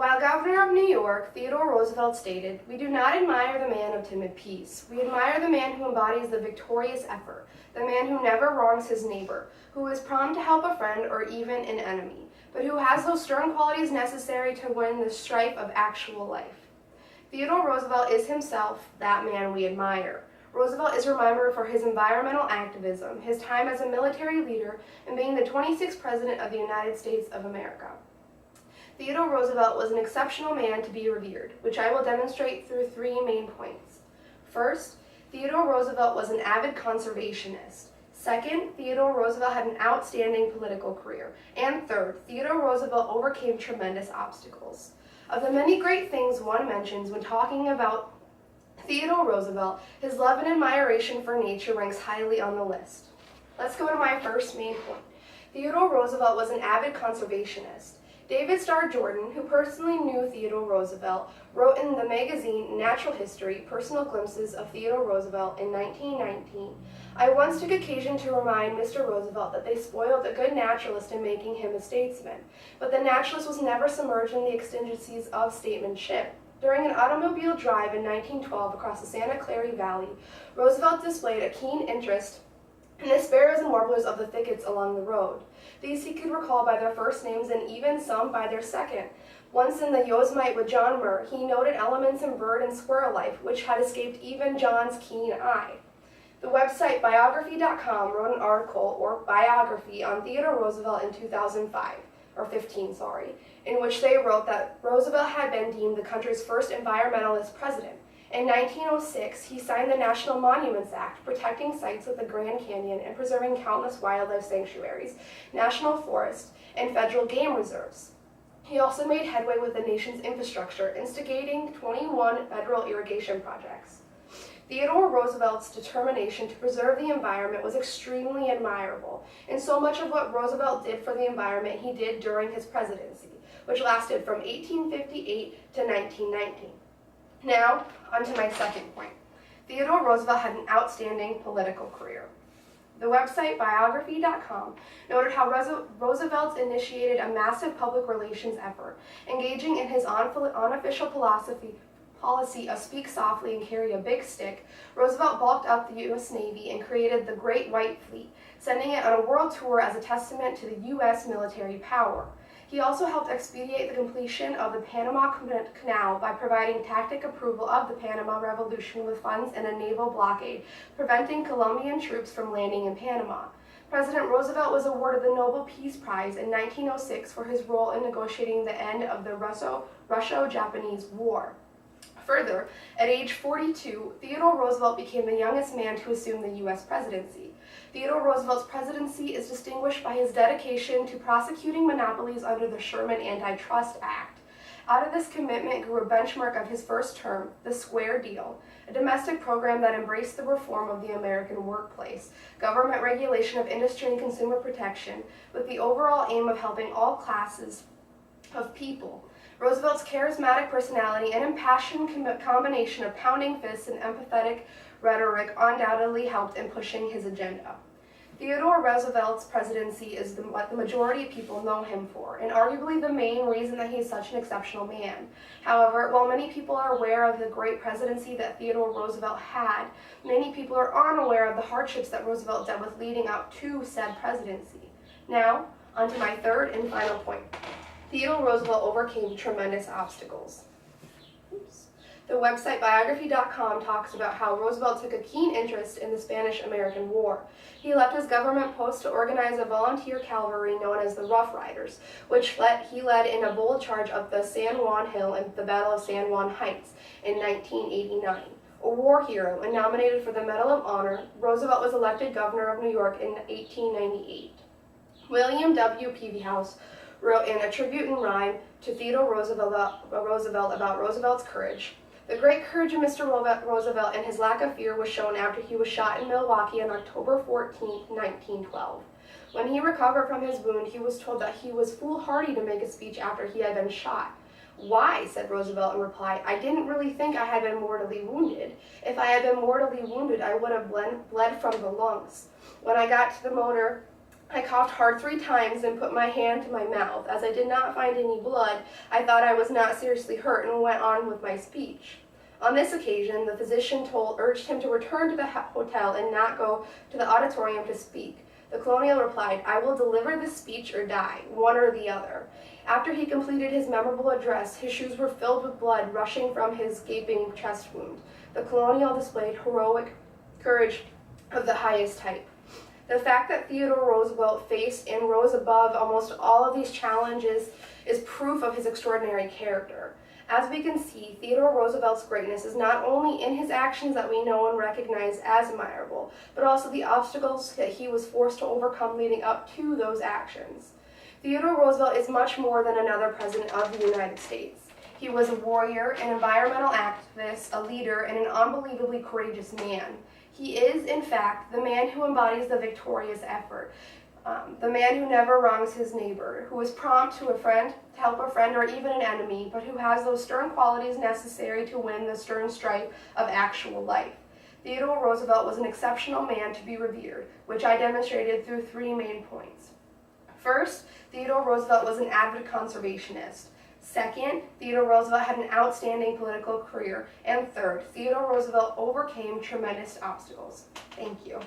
While governor of New York, Theodore Roosevelt stated, "We do not admire the man of timid peace. We admire the man who embodies the victorious effort, the man who never wrongs his neighbor, who is prompt to help a friend or even an enemy, but who has those stern qualities necessary to win the strife of actual life." Theodore Roosevelt is himself that man we admire. Roosevelt is remembered for his environmental activism, his time as a military leader, and being the 26th President of the United States of America. Theodore Roosevelt was an exceptional man to be revered, which I will demonstrate through three main points. First, Theodore Roosevelt was an avid conservationist. Second, Theodore Roosevelt had an outstanding political career. And third, Theodore Roosevelt overcame tremendous obstacles. Of the many great things one mentions when talking about Theodore Roosevelt, his love and admiration for nature ranks highly on the list. Let's go to my first main point. Theodore Roosevelt was an avid conservationist. David Starr Jordan, who personally knew Theodore Roosevelt, wrote in the magazine Natural History, Personal Glimpses of Theodore Roosevelt in 1919, "I once took occasion to remind Mr. Roosevelt that they spoiled a good naturalist in making him a statesman, but the naturalist was never submerged in the exigencies of statesmanship. During an automobile drive in 1912 across the Santa Clara Valley, Roosevelt displayed a keen interest in the sparrows and warblers of the thickets along the road. These he could recall by their first names and even some by their second. Once in the Yosemite with John Muir, he noted elements in bird and squirrel life which had escaped even John's keen eye." The website biography.com wrote an article or biography on Theodore Roosevelt in 2015, in which they wrote that Roosevelt had been deemed the country's first environmentalist president. In 1906, he signed the National Monuments Act, protecting sites like the Grand Canyon and preserving countless wildlife sanctuaries, national forests, and federal game reserves. He also made headway with the nation's infrastructure, instigating 21 federal irrigation projects. Theodore Roosevelt's determination to preserve the environment was extremely admirable, and so much of what Roosevelt did for the environment he did during his presidency, which lasted from 1858 to 1919. Now, on to my second point. Theodore Roosevelt had an outstanding political career. The website biography.com noted how Roosevelt initiated a massive public relations effort, engaging in his unofficial policy of speak softly and carry a big stick. Roosevelt bulked up the U.S. Navy and created the Great White Fleet, sending it on a world tour as a testament to the U.S. military power. He also helped expedite the completion of the Panama Canal by providing tacit approval of the Panama Revolution with funds and a naval blockade, preventing Colombian troops from landing in Panama. President Roosevelt was awarded the Nobel Peace Prize in 1906 for his role in negotiating the end of the Russo-Japanese War. Further, at age 42, Theodore Roosevelt became the youngest man to assume the U.S. presidency. Theodore Roosevelt's presidency is distinguished by his dedication to prosecuting monopolies under the Sherman Antitrust Act. Out of this commitment grew a benchmark of his first term, the Square Deal, a domestic program that embraced the reform of the American workplace, government regulation of industry and consumer protection, with the overall aim of helping all classes of people. Roosevelt's charismatic personality and impassioned combination of pounding fists and empathetic rhetoric undoubtedly helped in pushing his agenda. Theodore Roosevelt's presidency is what the majority of people know him for, and arguably the main reason that he is such an exceptional man. However, while many people are aware of the great presidency that Theodore Roosevelt had, many people are unaware of the hardships that Roosevelt dealt with leading up to said presidency. Now, on to my third and final point. Theodore Roosevelt overcame tremendous obstacles. The website biography.com talks about how Roosevelt took a keen interest in the Spanish-American War. He left his government post to organize a volunteer cavalry known as the Rough Riders, which he led in a bold charge up the San Juan Hill and the Battle of San Juan Heights in 1989. A war hero and nominated for the Medal of Honor, Roosevelt was elected governor of New York in 1898. William W. Peavyhouse wrote in A Tribute in Rhyme to Theodore Roosevelt about Roosevelt's courage. The great courage of Mr. Roosevelt and his lack of fear was shown after he was shot in Milwaukee on October 14, 1912. When he recovered from his wound, he was told that he was foolhardy to make a speech after he had been shot. "Why?" said Roosevelt in reply. "I didn't really think I had been mortally wounded. If I had been mortally wounded, I would have bled from the lungs. When I got to the motor I coughed hard 3 times and put my hand to my mouth. As I did not find any blood, I thought I was not seriously hurt and went on with my speech. On this occasion, the physician urged him to return to the hotel and not go to the auditorium to speak. The colonial replied, "I will deliver this speech or die, one or the other." After he completed his memorable address, his shoes were filled with blood rushing from his gaping chest wound. The colonial displayed heroic courage of the highest type. The fact that Theodore Roosevelt faced and rose above almost all of these challenges is proof of his extraordinary character. As we can see, Theodore Roosevelt's greatness is not only in his actions that we know and recognize as admirable, but also the obstacles that he was forced to overcome leading up to those actions. Theodore Roosevelt is much more than another president of the United States. He was a warrior, an environmental activist, a leader, and an unbelievably courageous man. He is, in fact, the man who embodies the victorious effort, the man who never wrongs his neighbor, who is prompt to help a friend or even an enemy, but who has those stern qualities necessary to win the stern strife of actual life. Theodore Roosevelt was an exceptional man to be revered, which I demonstrated through 3 main points. First, Theodore Roosevelt was an avid conservationist. Second, Theodore Roosevelt had an outstanding political career. And third, Theodore Roosevelt overcame tremendous obstacles. Thank you.